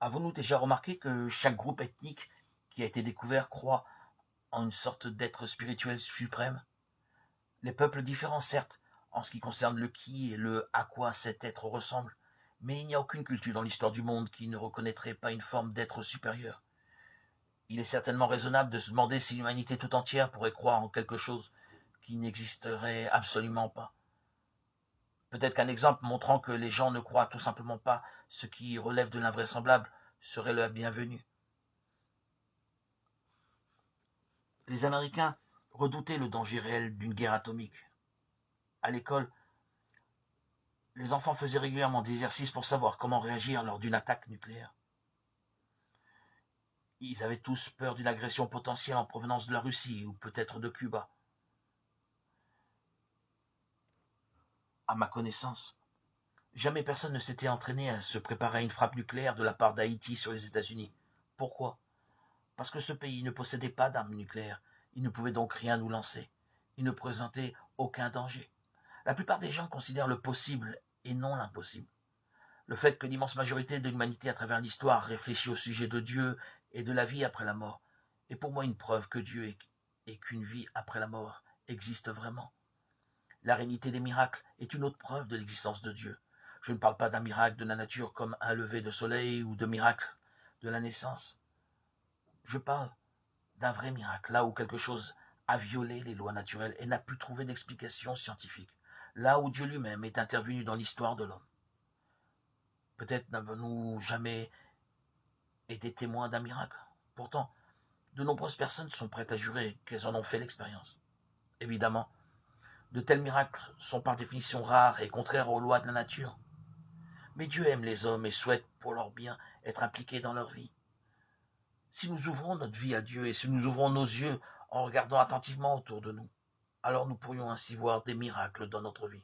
Avons-nous déjà remarqué que chaque groupe ethnique qui a été découvert croit en une sorte d'être spirituel suprême? Les peuples différents, certes, en ce qui concerne le qui et le à quoi cet être ressemble, mais il n'y a aucune culture dans l'histoire du monde qui ne reconnaîtrait pas une forme d'être supérieur. Il est certainement raisonnable de se demander si l'humanité tout entière pourrait croire en quelque chose qui n'existerait absolument pas. Peut-être qu'un exemple montrant que les gens ne croient tout simplement pas ce qui relève de l'invraisemblable serait le bienvenu. Les Américains redoutaient le danger réel d'une guerre atomique. À l'école, les enfants faisaient régulièrement des exercices pour savoir comment réagir lors d'une attaque nucléaire. Ils avaient tous peur d'une agression potentielle en provenance de la Russie ou peut-être de Cuba. À ma connaissance, jamais personne ne s'était entraîné à se préparer à une frappe nucléaire de la part d'Haïti sur les États-Unis. Pourquoi? Parce que ce pays ne possédait pas d'armes nucléaires. Il ne pouvait donc rien nous lancer. Il ne présentait aucun danger. La plupart des gens considèrent le possible et non l'impossible. Le fait que l'immense majorité de l'humanité à travers l'histoire réfléchit au sujet de Dieu et de la vie après la mort est pour moi une preuve que Dieu et qu'une vie après la mort existe vraiment. La réalité des miracles est une autre preuve de l'existence de Dieu. Je ne parle pas d'un miracle de la nature comme un lever de soleil ou de miracle de la naissance. Je parle d'un vrai miracle, là où quelque chose a violé les lois naturelles et n'a pu trouver d'explication scientifique, là où Dieu lui-même est intervenu dans l'histoire de l'homme. Peut-être n'avons-nous jamais été témoins d'un miracle. Pourtant, de nombreuses personnes sont prêtes à jurer qu'elles en ont fait l'expérience. Évidemment, de tels miracles sont par définition rares et contraires aux lois de la nature. Mais Dieu aime les hommes et souhaite, pour leur bien, être impliqué dans leur vie. Si nous ouvrons notre vie à Dieu et si nous ouvrons nos yeux en regardant attentivement autour de nous, alors nous pourrions ainsi voir des miracles dans notre vie.